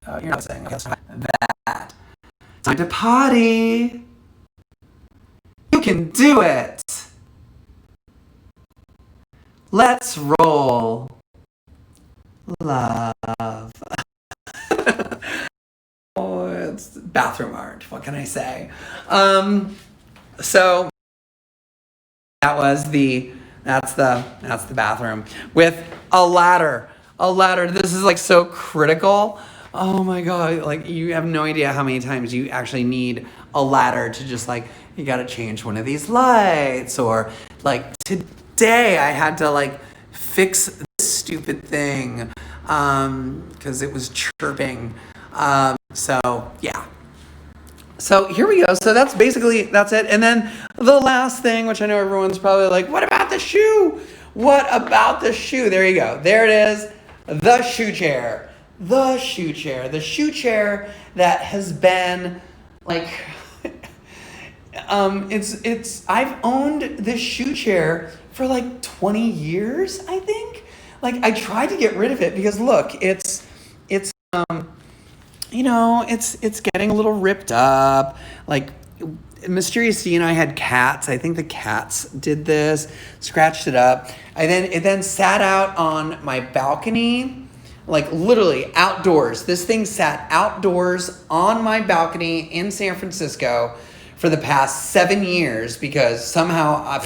Oh, you're not saying that. Time to potty. You can do it. Let's roll. Love. Oh, it's bathroom art. What can I say? So that's the bathroom with a ladder. This is like so critical. Oh my God, like you have no idea how many times you actually need a ladder to just like, you got to change one of these lights, or like today I had to like fix this stupid thing because it was chirping. So yeah. So here we go. So that's it. And then the last thing, which I know everyone's probably like, what about the shoe? What about the shoe? There you go. There it is. The shoe chair. The shoe chair that has been like, I've owned this shoe chair for like 20 years, I think. Like I tried to get rid of it because look, it's getting a little ripped up. Like Mysterious D and I had cats. I think the cats did this, scratched it up. It then sat out on my balcony, like literally outdoors. This thing sat outdoors on my balcony in San Francisco for the past 7 years because somehow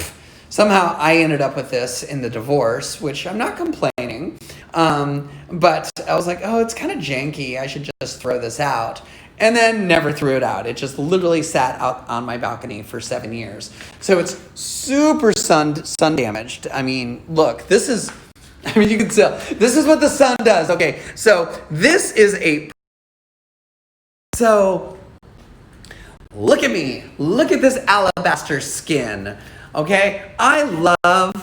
somehow I ended up with this in the divorce, which I'm not complaining. But I was like, oh, it's kind of janky. I should just throw this out. And then never threw it out. It just literally sat out on my balcony for 7 years. So it's super sun damaged. I mean, look, this is, I mean, you can tell, this is what the sun does. Okay, so this is so look at me. Look at this alabaster skin. Okay, I love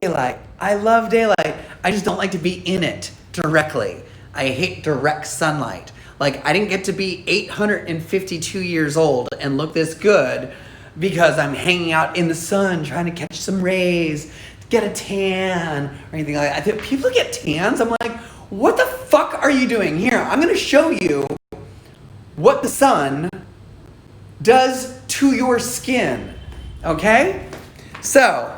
daylight. I love daylight. I just don't like to be in it directly. I hate direct sunlight. Like, I didn't get to be 852 years old and look this good because I'm hanging out in the sun trying to catch some rays, get a tan, or anything like that. I think people get tans. I'm like, what the fuck are you doing? Here, I'm going to show you what the sun does to your skin. Okay? So,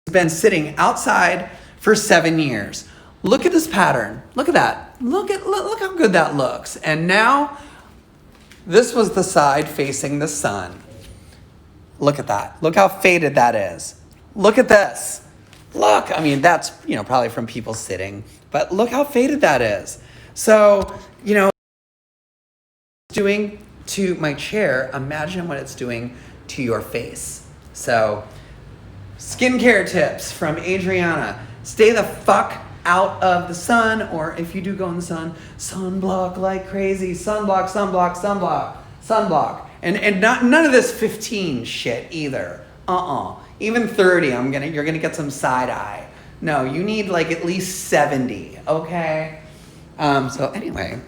it's been sitting outside for 7 years. Look at this pattern. Look at that. Look how good that looks. And now, this was the side facing the sun. Look at that. Look how faded that is. Look at this. Look, I mean, that's, probably from people sitting, but look how faded that is. So, doing to my chair, imagine what it's doing to your face. So, skincare tips from Adriana. Stay the fuck out of the sun, or if you do go in the sun, sunblock like crazy. Sunblock, sunblock, sunblock, sunblock. And none of this 15 shit either. Even 30, you're gonna get some side eye. No, you need like at least 70, okay? So anyway.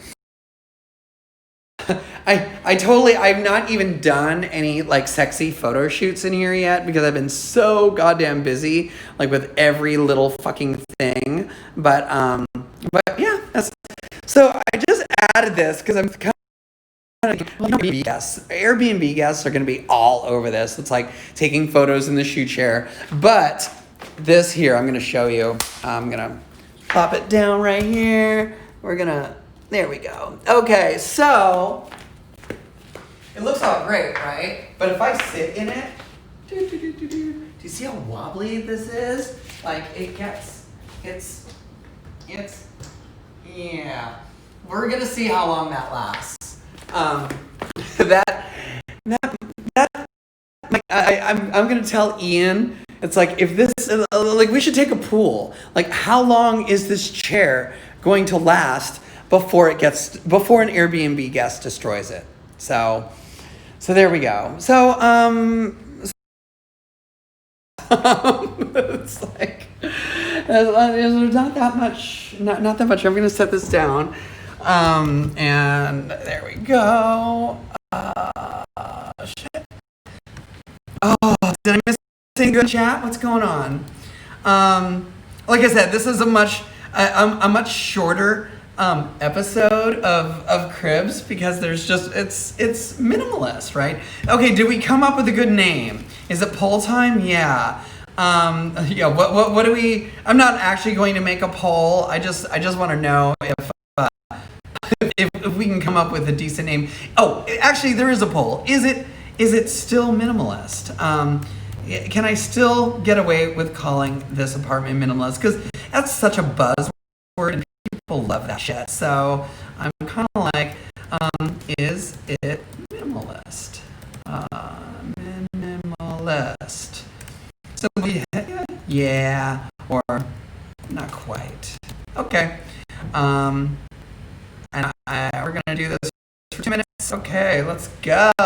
I've not even done any like sexy photo shoots in here yet because I've been so goddamn busy like with every little fucking thing. But yeah, so I just added this because I'm kind of Airbnb guests are going to be all over this. It's like taking photos in the shoe chair. But this here, I'm going to show you. I'm going to plop it down right here. There we go. Okay, so it looks all great, right? But if I sit in it, do you see how wobbly this is? Like yeah. We're gonna see how long that lasts. I'm gonna tell Ian. It's like if this, like we should take a pool. Like how long is this chair going to last before an Airbnb guest destroys it? So there we go. So it's like there's not that much. Not that much. I'm gonna set this down. And there we go. Shit. Oh, did I miss anything good, chat? What's going on? Like I said, this is a much shorter episode of Cribs because there's just it's minimalist, right? Okay, did we come up with a good name? Is it poll time? Yeah. Yeah. What do we? I'm not actually going to make a poll. I just want to know if we can come up with a decent name. Oh, actually, there is a poll. Is it still minimalist? Can I still get away with calling this apartment minimalist? Because that's such a buzzword and people love that shit. So I'm kind of like, is it minimalist? Minimalist. So yeah, or not quite. Okay. And we're gonna do this for 2 minutes. Okay, let's go.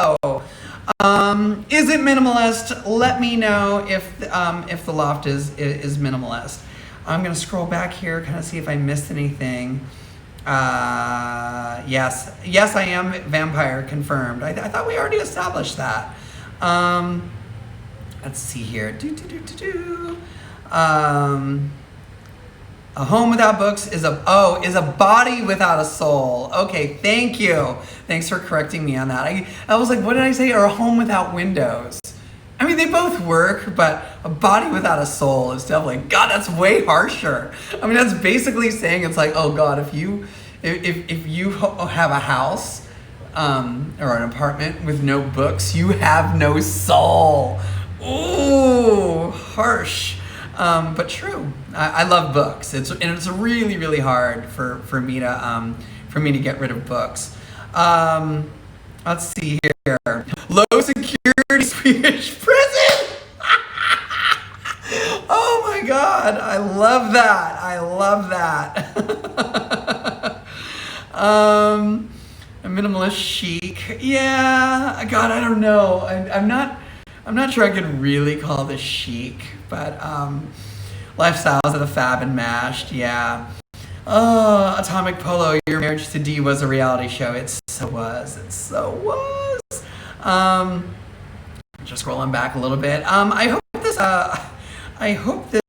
Is it minimalist? Let me know if the loft is minimalist. I'm gonna scroll back here, kind of see if I missed anything. Yes, I am vampire confirmed. I thought we already established that. Let's see here. A home without books is a body without a soul. Okay, thank you. Thanks for correcting me on that. I was like, what did I say? Or a home without windows. I mean, they both work, but a body without a soul is definitely, God, that's way harsher. I mean, that's basically saying it's like, oh God, if you have a house or an apartment with no books, you have no soul. Oh, harsh, but true. I love books. It's really really hard for me to get rid of books. Let's see here. Low security Swedish prison. Oh my God, I love that. I love that. A minimalist chic. Yeah, God, I don't know. I'm not sure I could really call this chic, but lifestyles of the fab and mashed. Yeah. Oh, Atomic Polo. Your marriage to D was a reality show. It so was. It so was. Just scrolling back a little bit. I hope this.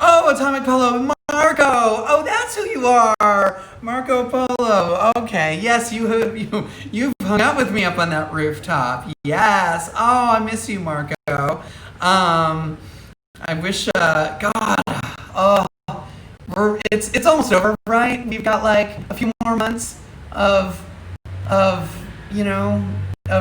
Oh, Atomic Polo, Marco. Oh, that's who you are, Marco Polo. Okay, yes, you've hung out with me up on that rooftop. Yes. Oh, I miss you, Marco. I wish. God. Oh, it's almost over, right? We've got like a few more months of of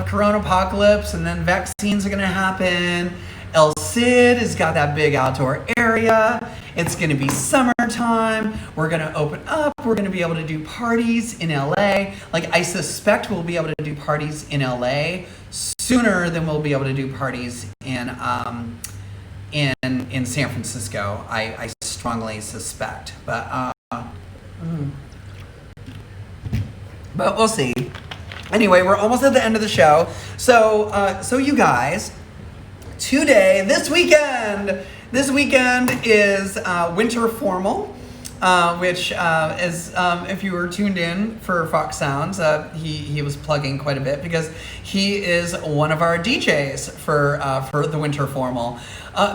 corona apocalypse, and then vaccines are gonna happen. El Cid has got that big outdoor area. It's going to be summertime. We're going to open up. We're going to be able to do parties in LA. Like, I suspect we'll be able to do parties in LA sooner than we'll be able to do parties in San Francisco. I strongly suspect, but we'll see. Anyway, we're almost at the end of the show. So you guys. Today, this weekend is Winter Formal, which is, if you were tuned in for Fox Sounds, he was plugging quite a bit because he is one of our DJs for the Winter Formal.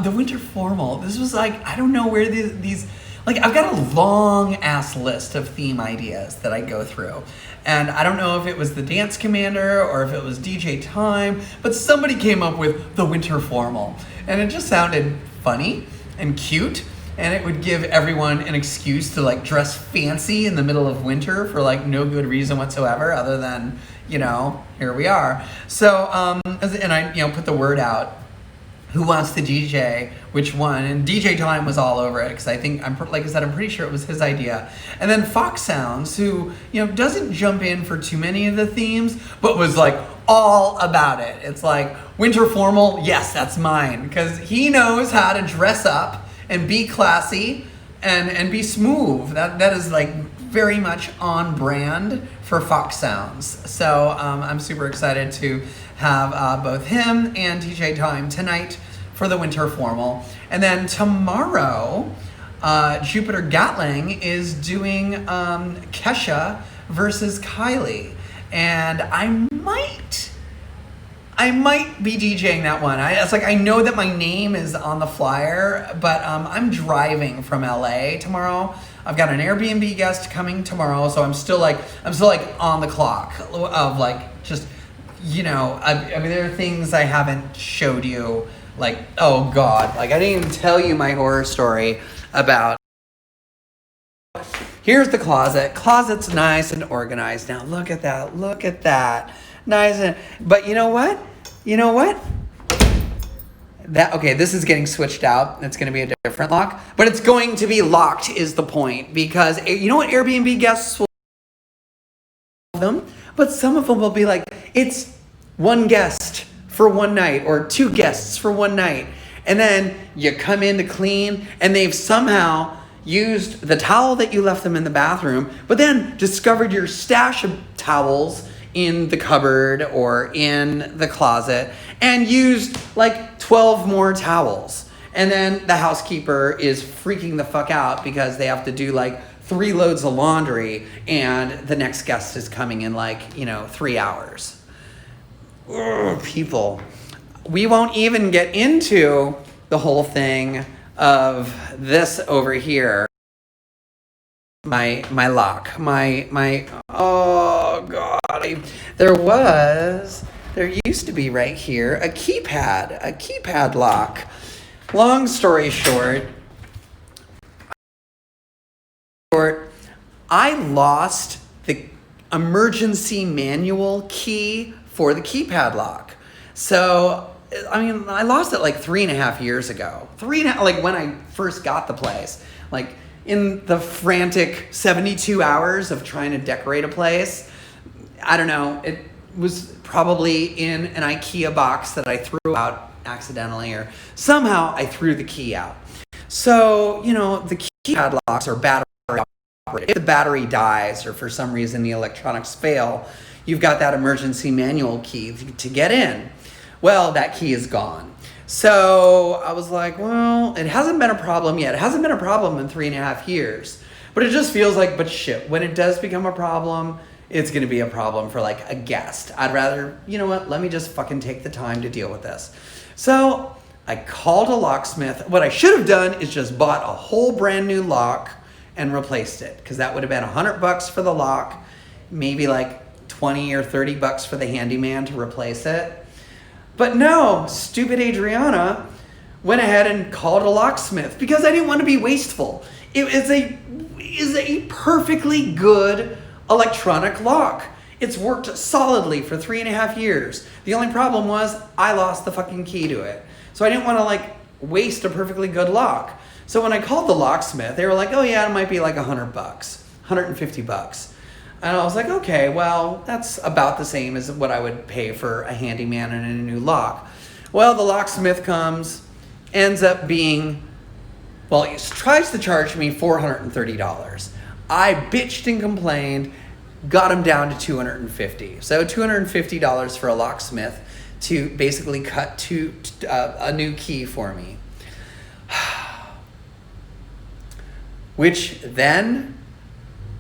The Winter Formal, this was like, I don't know where these like, I've got a long ass list of theme ideas that I go through. And I don't know if it was the Dance Commander or if it was DJ Time, but somebody came up with the Winter Formal. And it just sounded funny and cute. And it would give everyone an excuse to like dress fancy in the middle of winter for like no good reason whatsoever other than, here we are. So, and I, put the word out. Who wants to DJ? Which one? And DJ Time was all over it because I'm pretty sure it was his idea. And then Fox Sounds, who doesn't jump in for too many of the themes, but was like all about it. It's like Winter Formal, yes, that's mine, because he knows how to dress up and be classy and be smooth. That is like very much on brand for Fox Sounds. So I'm super excited to have both him and DJ Time tonight for the Winter Formal. And then tomorrow, Jupiter Gatling is doing Kesha versus Kylie. And I might be DJing that one. I know that my name is on the flyer, but I'm driving from LA tomorrow. I've got an Airbnb guest coming tomorrow, so I'm still on the clock of like just, I mean, there are things I haven't showed you, like, oh God, like I didn't even tell you my horror story about. Here's the closet. Closet's nice and organized. Now look at that. Nice but you know what? Okay, this is getting switched out. It's going to be a different lock, but it's going to be locked is the point, because you know what Airbnb guests will them, but some of them will be like, it's one guest for one night or two guests for one night. And then you come in to clean and they've somehow used the towel that you left them in the bathroom, but then discovered your stash of towels in the cupboard or in the closet and used like 12 more towels. And then the housekeeper is freaking the fuck out because they have to do like 3 loads of laundry and the next guest is coming in like, 3 hours. Ugh, people. We won't even get into the whole thing of this over here. My lock, oh God. There used to be right here a keypad lock. Long story short, I lost the emergency manual key for the keypad lock. So I mean, I lost it like 3.5 years ago. Like when I first got the place. Like in the frantic 72 hours of trying to decorate a place. I don't know. It was probably in an IKEA box that I threw out accidentally, or somehow I threw the key out. So, the key padlocks are battery operated. If the battery dies or for some reason the electronics fail, you've got that emergency manual key to get in. Well, that key is gone. So I was like, well, it hasn't been a problem yet. It hasn't been a problem in 3.5 years. But it just feels like, but shit, when it does become a problem, it's going to be a problem for like a guest. I'd rather, you know what, let me just fucking take the time to deal with this. So I called a locksmith. What I should have done is just bought a whole brand new lock and replaced it, because that would have been $100 for the lock, maybe like 20 or 30 bucks for the handyman to replace it. But no, stupid Adriana went ahead and called a locksmith because I didn't want to be wasteful. It is a perfectly good electronic lock. It's worked solidly for 3.5 years. The only problem was I lost the fucking key to it. So I didn't want to like waste a perfectly good lock. So when I called the locksmith, they were like, oh yeah, it might be like $100, $150. And I was like, okay, well, that's about the same as what I would pay for a handyman and a new lock. Well, the locksmith comes, ends up being, well, he tries to charge me $430. I bitched and complained, got him down to $250. So $250 for a locksmith to basically cut a new key for me. Which then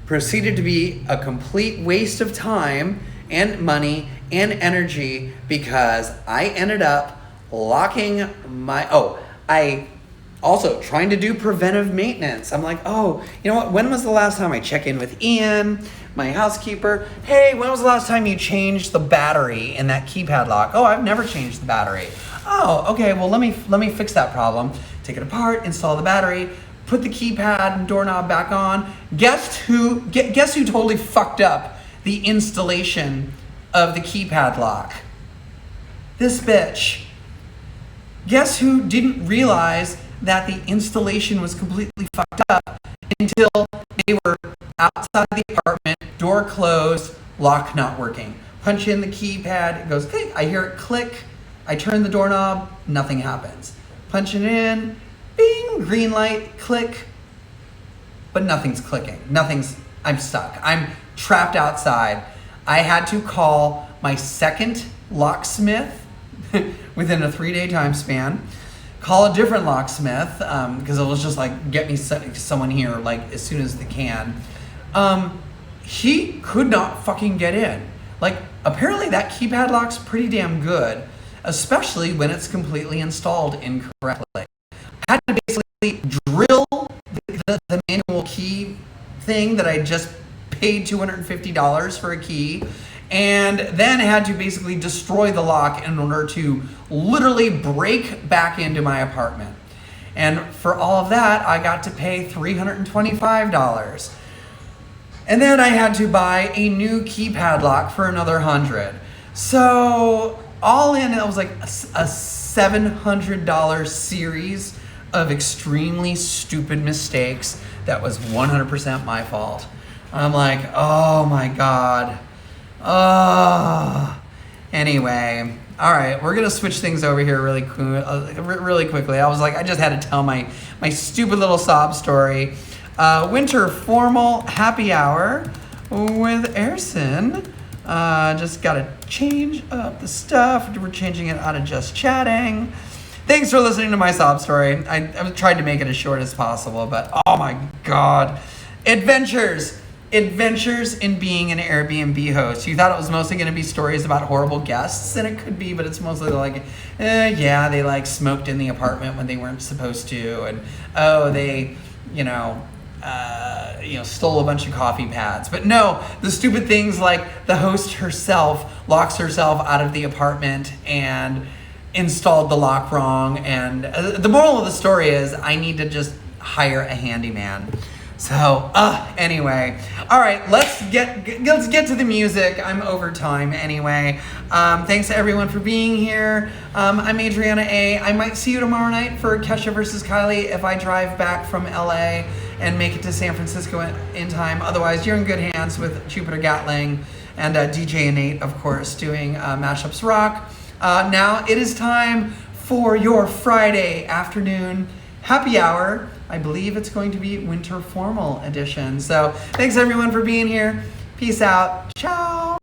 proceeded to be a complete waste of time and money and energy, because I ended up locking I also trying to do preventive maintenance. I'm like, oh, you know what? When was the last time I check in with Ian, my housekeeper? Hey, when was the last time you changed the battery in that keypad lock? Oh, I've never changed the battery. Oh, okay. Well, let me fix that problem. Take it apart, install the battery, put the keypad and doorknob back on. Guess who totally fucked up the installation of the keypad lock? This bitch. Guess who didn't realize that the installation was completely fucked up until they were outside the apartment, door closed, lock not working. Punch in the keypad, it goes click, I hear it click, I turn the doorknob, nothing happens. Punch it in, bing, green light, click, but nothing's clicking. I'm stuck. I'm trapped outside. I had to call my second locksmith within a 3-day time span. Call a different locksmith, because it was just like, get me someone here like as soon as they can. He could not fucking get in. Like, apparently that keypad lock's pretty damn good, especially when it's completely installed incorrectly. I had to basically drill the manual key thing that I just paid $250 for a key, and then had to basically destroy the lock in order to literally break back into my apartment. And for all of that, I got to pay $325. And then I had to buy a new keypad lock for another $100. So all in, it was like a $700 series of extremely stupid mistakes that was 100% my fault. I'm like, oh my God. Anyway, all right, we're gonna switch things over here really quickly. I was like, I just had to tell my stupid little sob story. Winter formal happy hour with Erson. Just gotta change up the stuff. We're changing it out of just chatting. Thanks for listening to my sob story. I tried to make it as short as possible, but oh my God. Adventures in being an Airbnb host. You thought it was mostly going to be stories about horrible guests, and it could be, but it's mostly like, yeah, they like smoked in the apartment when they weren't supposed to, and oh, they, stole a bunch of coffee pads. But no, the stupid things like the host herself locks herself out of the apartment and installed the lock wrong. And the moral of the story is I need to just hire a handyman. So, anyway. All right, let's get to the music. I'm over time anyway. Thanks to everyone for being here. I'm Adriana A. I might see you tomorrow night for Kesha versus Kylie if I drive back from LA and make it to San Francisco in time. Otherwise, you're in good hands with Jupiter Gatling and DJ Innate, of course, doing Mashups Rock. Now it is time for your Friday afternoon happy hour. I believe it's going to be winter formal edition. So thanks everyone for being here. Peace out. Ciao.